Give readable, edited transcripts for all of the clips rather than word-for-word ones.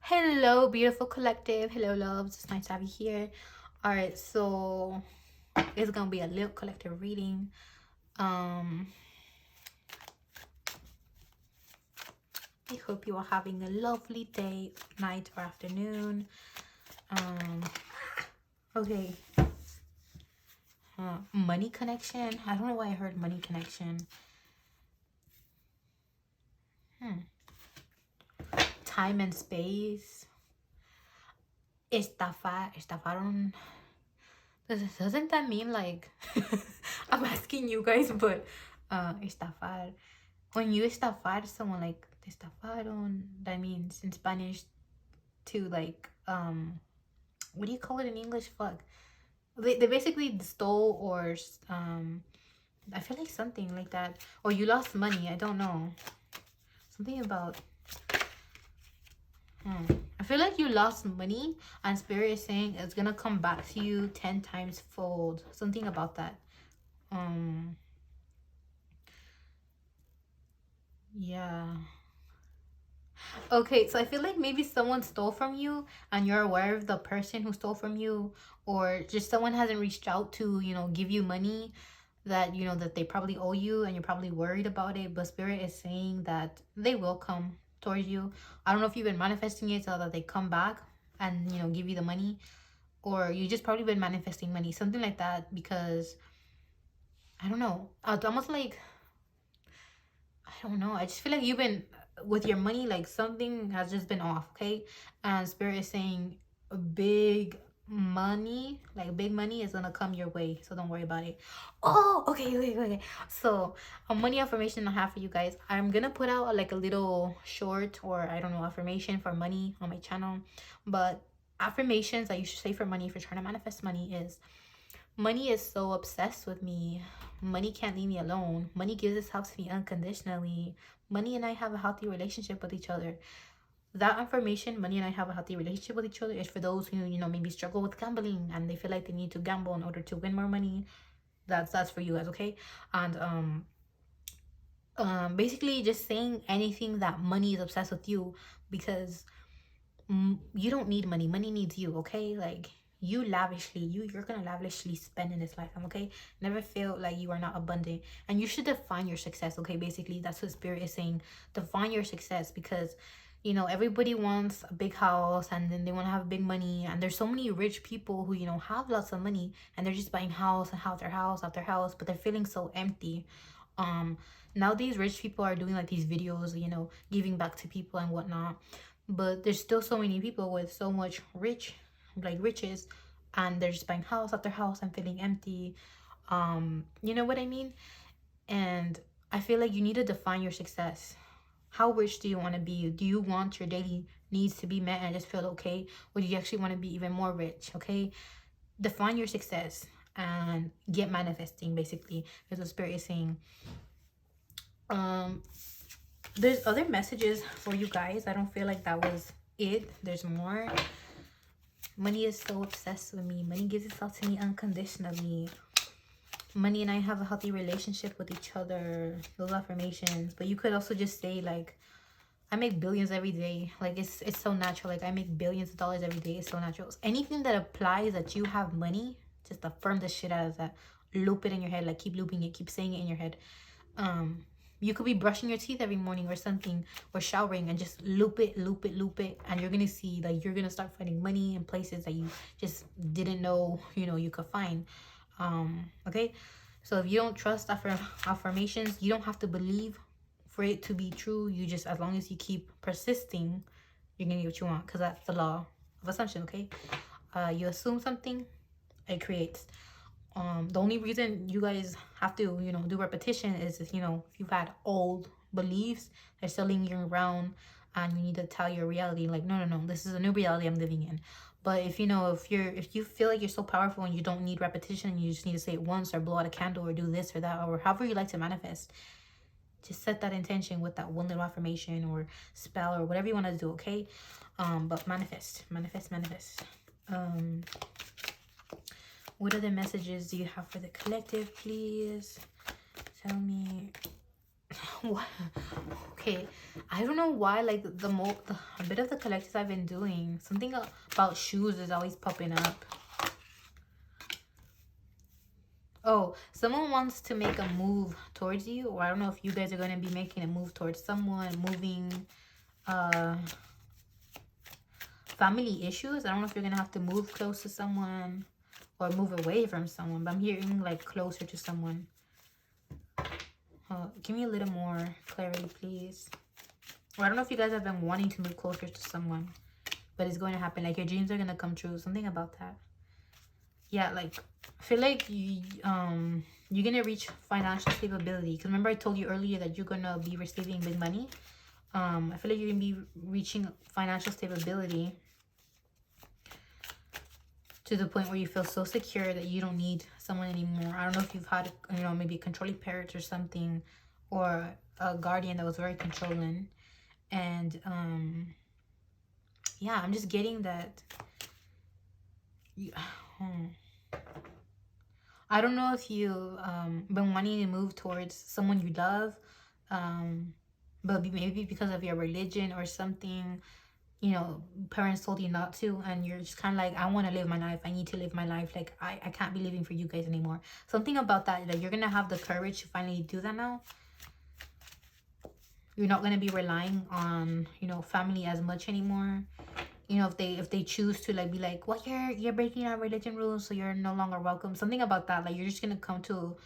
Hello, beautiful collective. Hello, loves. It's nice to have you here. All right, so it's gonna be a little collective reading. I hope you are having a lovely day, night, or afternoon. Okay. Money connection. I don't know why I heard money connection. Time and space. Estafaron. Doesn't that mean like I'm asking you guys, but estafar. When you estafar someone, like te estafaron, that means in Spanish to like what do you call it in English? Fuck. They basically stole or I feel like something like that. Or you lost money, I don't know. Something about I feel like you lost money and Spirit is saying it's gonna come back to you 10 times fold. Something about that. Yeah. Okay, so I feel like maybe someone stole from you and you're aware of the person who stole from you, or just someone hasn't reached out to, give you money that, that they probably owe you and you're probably worried about it. But Spirit is saying that they will come towards you. I don't know if you've been manifesting it so that they come back and, give you the money, or you just probably been manifesting money, something like that, because I don't know. It's almost like, I don't know. I just feel like you've been with your money, like something has just been off, okay? And Spirit is saying big money, like big money is gonna come your way, so don't worry about it. Oh, okay. So a money affirmation I have for you guys. I'm gonna put out like a little short, or I don't know, affirmation for money on my channel. But affirmations that you should say for money if you're trying to manifest money is: money is so obsessed with me. Money can't leave me alone. Money gives itself to me unconditionally. Money and I have a healthy relationship with each other. That affirmation, money and I have a healthy relationship with each other, is for those who, maybe struggle with gambling and they feel like they need to gamble in order to win more money. That's for you guys, okay? And basically just saying anything that money is obsessed with you, because you don't need money. Money needs you, okay? Like, you're gonna lavishly spend in this lifetime, okay? Never feel like you are not abundant, and you should define your success, okay? Basically, that's what Spirit is saying. Define your success, because everybody wants a big house and then they want to have big money, and there's so many rich people who have lots of money and they're just buying house and house after house, but they're feeling so empty. Now these rich people are doing like these videos, giving back to people and whatnot, but there's still so many people with so much riches, and they're just buying house after house and feeling empty. You know what I mean? And I feel like you need to define your success. How rich do you want to be? Do you want your daily needs to be met and just feel okay, or do you actually want to be even more rich? Okay, define your success and get manifesting, basically, is what Spirit is saying. There's other messages for you guys. I don't feel like that was it. There's more. Money is so obsessed with me. Money gives itself to me unconditionally. Money and I have a healthy relationship with each other. Those affirmations. But you could also just say like, I make billions every day. Like, it's so natural. Like, I make billions of dollars every day. It's so natural. Anything that applies that you have money, just affirm the shit out of that. Loop it in your head. Like, keep looping it. Keep saying it in your head. You could be brushing your teeth every morning or something, or showering, and just loop it, and you're gonna see, like, you're gonna start finding money in places that you just didn't know you could find. Okay, so if you don't trust affirmations, you don't have to believe for it to be true. You just, as long as you keep persisting, you're gonna get what you want, because that's the law of assumption. Okay, you assume something, it creates. The only reason you guys have to do repetition is if you've had old beliefs, they're still lingering around, and you need to tell your reality like, no, this is a new reality I'm living in. But if you feel like you're so powerful and you don't need repetition, you just need to say it once, or blow out a candle, or do this or that, or however you like to manifest, just set that intention with that one little affirmation or spell or whatever you want to do. Okay, but manifest. What other messages do you have for the collective, please? Tell me. what? Okay, I don't know why, like a bit of the collectors I've been doing, something about shoes is always popping up. Oh, someone wants to make a move towards you, or I don't know if you guys are going to be making a move towards someone, moving, family issues. I don't know if you're going to have to move close to someone or move away from someone, but I'm hearing like closer to someone. Give me a little more clarity, please. Or I don't know if you guys have been wanting to move closer to someone, but it's going to happen. Like your dreams are going to come true. Something about that. Yeah, like I feel like you're gonna reach financial stability. Because remember I told you earlier that you're gonna be receiving big money. I feel like you're gonna be reaching financial stability to the point where you feel so secure that you don't need someone anymore. I don't know if you've had, you know, maybe controlling parents or something, or a guardian that was very controlling. And yeah, I'm just getting that. I don't know if you been wanting to move towards someone you love, but maybe because of your religion or something, you know, parents told you not to, and you're just kind of like, I want to live my life. I need to live my life. Like, I can't be living for you guys anymore. Something about that, like you're going to have the courage to finally do that now. You're not going to be relying on, you know, family as much anymore. You know, if they choose to like be like, well, you're breaking our religion rules, so you're no longer welcome. Something about that, like you're just gonna come to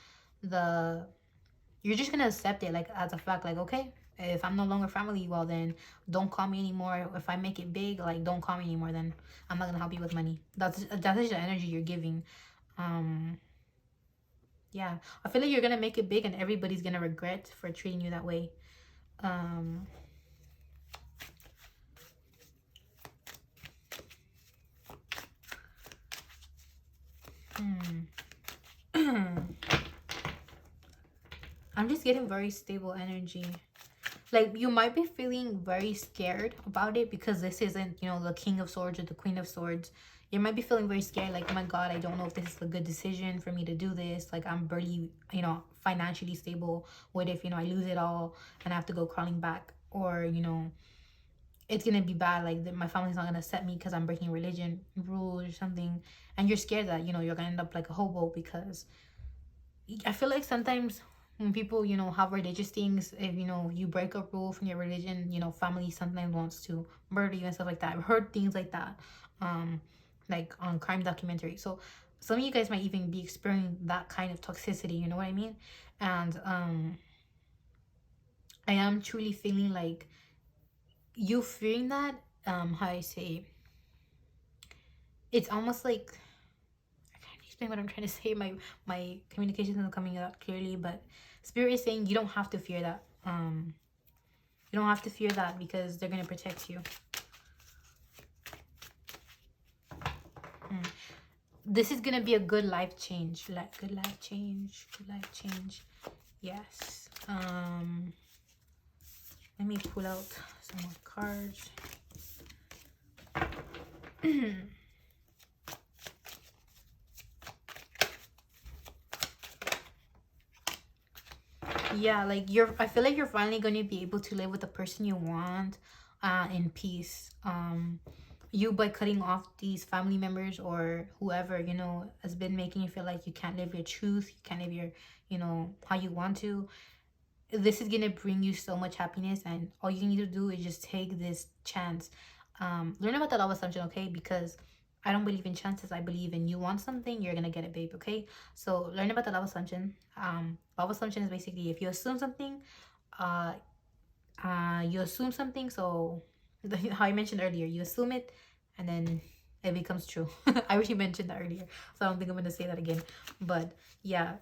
you're just gonna accept it like as a fact. Like, okay, if I'm no longer family, well then don't call me anymore. If I make it big, like don't call me anymore, then I'm not gonna help you with money. That is the energy you're giving. Yeah, I feel like you're gonna make it big, and everybody's gonna regret for treating you that way. I'm just getting very stable energy. Like you might be feeling very scared about it because this isn't, you know, the King of Swords or the Queen of Swords. You might be feeling very scared, like, oh my God, I don't know if this is a good decision for me to do this. Like I'm barely, you know, financially stable. What if, you know, I lose it all and I have to go crawling back? Or, you know, it's gonna be bad, like my family's not gonna accept me because I'm breaking religion rules or something. And you're scared that, you know, you're gonna end up like a hobo. Because I feel like sometimes when people, you know, have religious things, if, you know, you break a rule from your religion, you know, family sometimes wants to murder you and stuff like that. I've heard things like that, like on crime documentaries. So some of you guys might even be experiencing that kind of toxicity, you know what I mean? And I am truly feeling like you fearing that, how I say, it's almost like, I can't explain what I'm trying to say. My communication isn't coming out clearly, but Spirit is saying you don't have to fear that. You don't have to fear that because they're gonna protect you. This is gonna be a good life change. Like good life change. Good life change. Yes. Let me pull out some more cards. Yeah, like I feel like you're finally going to be able to live with the person you want in peace. You, by cutting off these family members or whoever, you know, has been making you feel like you can't live your truth, you can't live your, you know, how you want to. This is gonna bring you so much happiness, and all you need to do is just take this chance. Learn about the law of assumption, okay? Because I don't believe in chances. I believe in you want something, you're gonna get it, babe, okay? So learn about the law of assumption. Law of assumption is basically if you assume something, so how I mentioned earlier, you assume it and then it becomes true. I already mentioned that earlier, so I don't think I'm gonna say that again. But yeah,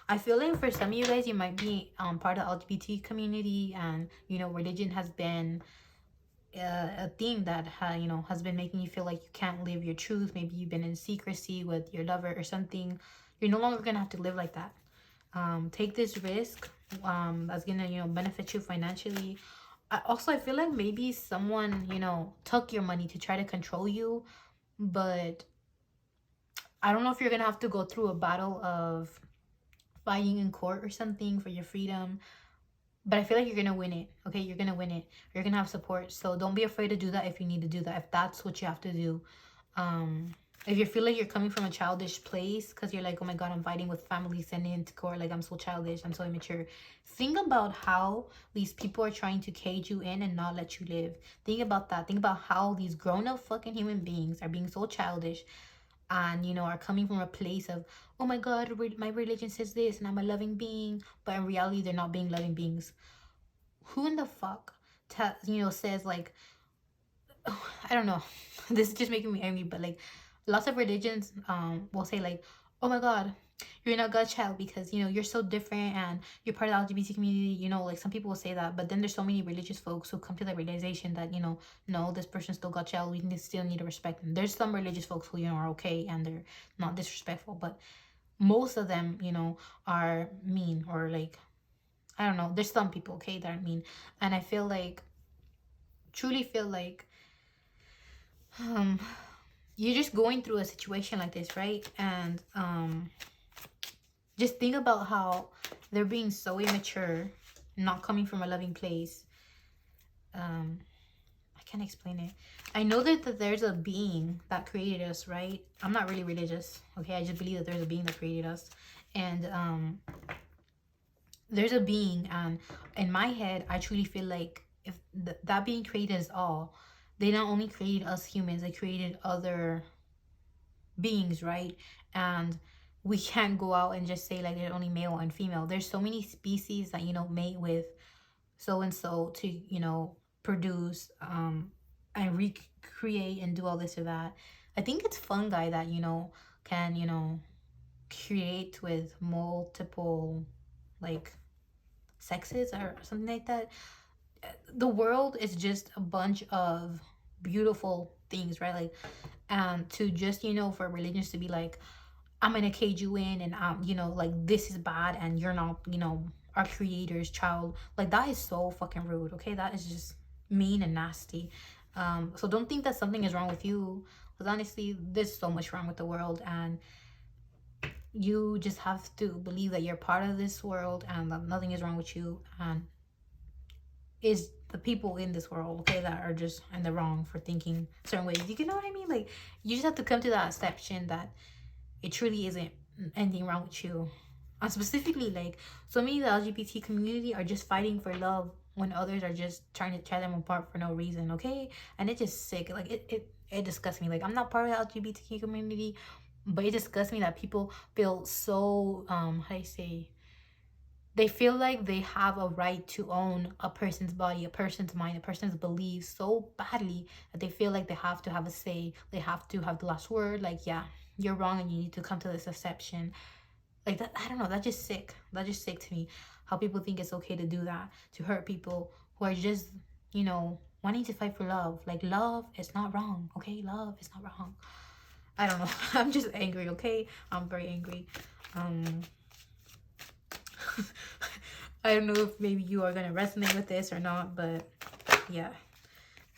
I feel like for some of you guys, you might be part of the LGBT community, and you know, religion has been a thing that you know, has been making you feel like you can't live your truth. Maybe you've been in secrecy with your lover or something. You're no longer gonna have to live like that. Take this risk that's gonna, you know, benefit you financially. I feel like maybe someone, you know, took your money to try to control you, but I don't know if you're gonna have to go through a battle of fighting in court or something for your freedom. But I feel like you're gonna win it. Okay, you're gonna win it. You're gonna have support. So don't be afraid to do that if you need to do that. If that's what you have to do. If you feel like you're coming from a childish place because you're like, oh my god, I'm fighting with family, sending into court, like I'm so childish, I'm so immature. Think about how these people are trying to cage you in and not let you live. Think about that. Think about how these grown-up fucking human beings are being so childish and, you know, are coming from a place of, oh my god, my religion says this and I'm a loving being, but in reality they're not being loving beings. Who in the fuck says like, I don't know. This is just making me angry, but like lots of religions will say like, oh my god, you're not God's child because, you know, you're so different and you're part of the LGBT community, you know, like some people will say that, but then there's so many religious folks who come to the realization that, you know, no, this person's still God's child, we still need to respect them. There's some religious folks who, you know, are okay and they're not disrespectful, but most of them, you know, are mean, or like, I don't know, there's some people, okay, that are mean. And I feel like, truly feel like, you're just going through a situation like this, right? And just think about how they're being so immature, not coming from a loving place. I can't explain it. I know that there's a being that created us, right? I'm not really religious, okay? I just believe that there's a being that created us. And there's a being, and in my head I truly feel like if that being created us all, they not only created us humans, they created other beings, right? And we can't go out and just say like there's only male and female. There's so many species that, you know, mate with so and so to, you know, produce and recreate and do all this or that. I think it's fungi that, you know, can, you know, create with multiple like sexes or something like that. The world is just a bunch of beautiful things, right? Like, to just, you know, for religions to be like, I'm gonna cage you in and you know, like this is bad and you're not, you know, our creator's child, like that is so fucking rude. Okay, that is just mean and nasty. So don't think that something is wrong with you, because honestly there's so much wrong with the world, and you just have to believe that you're part of this world and that nothing is wrong with you, and is the people in this world, okay, that are just in the wrong for thinking certain ways. You know what I mean? Like, you just have to come to that exception that it truly isn't anything wrong with you. And specifically, like, so many of the LGBT community are just fighting for love when others are just trying to tear them apart for no reason, okay? And it's just sick. Like, it disgusts me. Like, I'm not part of the LGBTQ community, but it disgusts me that people feel so, how do I say, they feel like they have a right to own a person's body, a person's mind, a person's beliefs so badly that they feel like they have to have a say. They have to have the last word. Like, yeah, you're wrong and you need to come to this exception. Like that, I don't know. That's just sick. That's just sick to me. How people think it's okay to do that, to hurt people who are just, you know, wanting to fight for love. Like, love is not wrong, okay? Love is not wrong. I don't know. I'm just angry, okay? I'm very angry. I don't know if maybe you are gonna resonate with this or not, but yeah.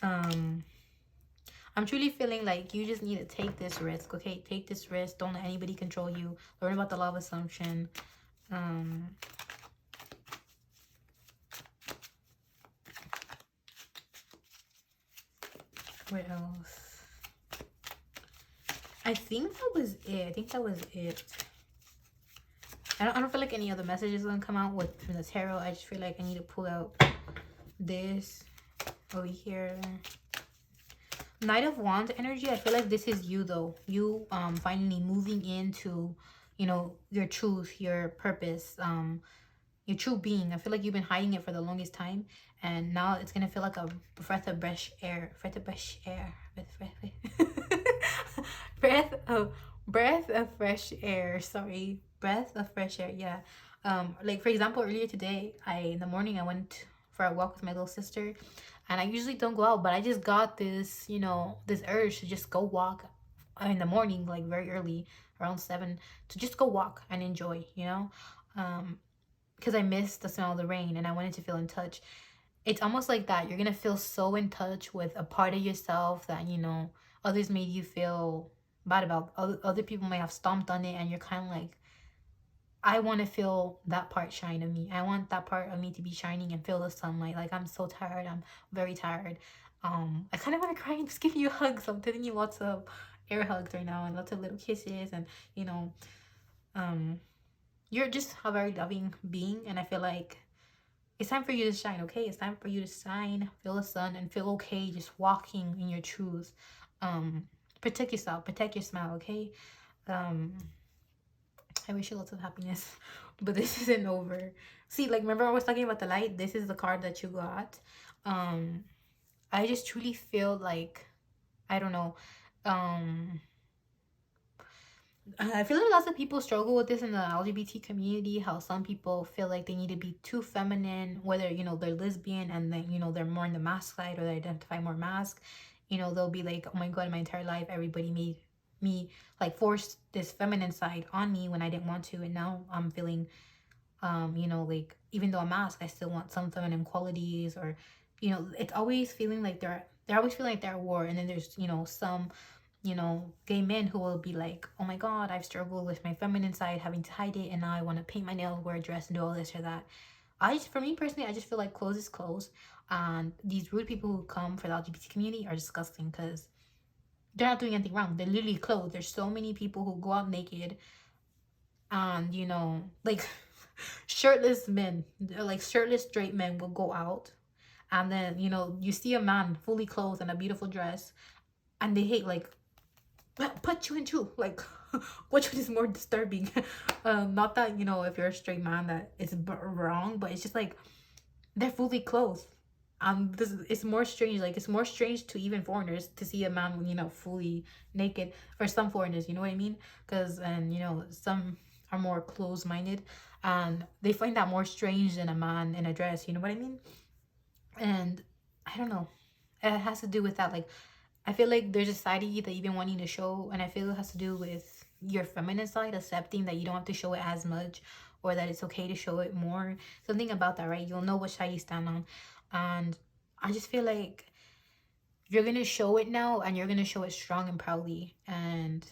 I'm truly feeling like you just need to take this risk, okay? Take this risk. Don't let anybody control you. Learn about the law of assumption. What else? I think that was it. I don't feel like any other messages are gonna come out with from the tarot. I just feel like I need to pull out this over here. Knight of Wands energy. I feel like this is you, though. You finally moving into, you know, your truth, your purpose, your true being. I feel like you've been hiding it for the longest time, and now it's gonna feel like a breath of fresh air. Breath of fresh air. Sorry, breath of fresh air. Yeah. Like, for example, earlier today, in the morning I went for a walk with my little sister, and I usually don't go out, but I just got this, you know, this urge to just go walk in the morning, like very early, around 7, to just go walk and enjoy, you know, because I missed the smell of the rain and I wanted to feel in touch. It's almost like that. You're gonna feel so in touch with a part of yourself that, you know, others made you feel bad about. Other people may have stomped on it, and you're kind of like, I want to feel that part shine of me. I want that part of me to be shining and feel the sunlight. Like, I'm so tired. I'm very tired. I kind of want to cry and just give you a hug. So I'm telling you lots of air hugs right now and lots of little kisses. And, you know, you're just a very loving being. And I feel like it's time for you to shine, okay? It's time for you to shine, feel the sun, and feel okay just walking in your truth. Protect yourself. Protect your smile, okay? I wish you lots of happiness, but this isn't over. See, like, remember I was talking about the light? This is the card that you got. I just truly feel like, I don't know, I feel like lots of people struggle with this in the LGBT community, how some people feel like they need to be too feminine, whether, you know, they're lesbian and then, you know, they're more in the mask side, or they identify more mask. You know, they'll be like, oh my god, my entire life everybody made me, like, force this feminine side on me when I didn't want to, and now I'm feeling, you know, like, even though I'm masked, I still want some feminine qualities. Or, you know, it's always feeling like they're always feeling like they're at war. And then there's, you know, some, you know, gay men who will be like, oh my god, I've struggled with my feminine side, having to hide it, and now I want to paint my nails, wear a dress, and do all this or that. For me personally, I just feel like clothes is clothes, and these rude people who come for the LGBT community are disgusting, because they're not doing anything wrong. They're literally clothed. There's so many people who go out naked, and, you know, like, shirtless men, like shirtless straight men will go out, and then, you know, you see a man fully clothed in a beautiful dress, and they hate, like, put you into, like, which one is more disturbing? Not that, you know, if you're a straight man that it's wrong, but it's just like they're fully clothed. This it's more strange. Like, it's more strange to even foreigners to see a man, you know, fully naked. For some foreigners, you know what I mean? Because, and, you know, some are more closed-minded, and they find that more strange than a man in a dress. You know what I mean? And I don't know. It has to do with that, like, I feel like there's a side of you that you've been wanting to show, and I feel it has to do with your feminine side, accepting that you don't have to show it as much, or that it's okay to show it more. Something about that, right? You'll know which side you stand on. And I just feel like you're going to show it now, and you're going to show it strong and proudly. And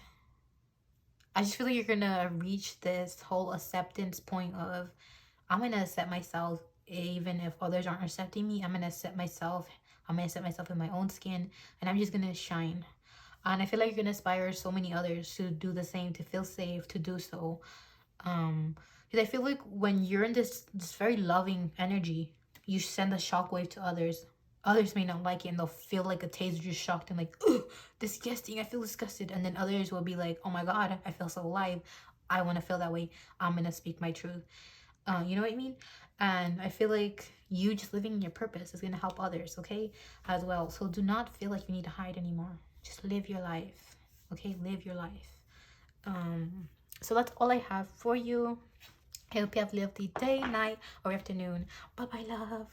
I just feel like you're going to reach this whole acceptance point of, I'm going to accept myself even if others aren't accepting me. I'm going to accept myself. I'm going to accept myself in my own skin, and I'm just going to shine. And I feel like you're going to inspire so many others to do the same, to feel safe, to do so. Because I feel like when you're in this very loving energy, you send a shockwave to others. Others may not like it, and they'll feel like a taser just shocked and like, ugh, disgusting, I feel disgusted. And then others will be like, oh my god, I feel so alive. I want to feel that way. I'm going to speak my truth. You know what I mean? And I feel like you just living in your purpose is going to help others, okay, as well. So do not feel like you need to hide anymore. Just live your life, okay? Live your life. So that's all I have for you. I hope you have a lovely day, night, or afternoon. Bye bye, love.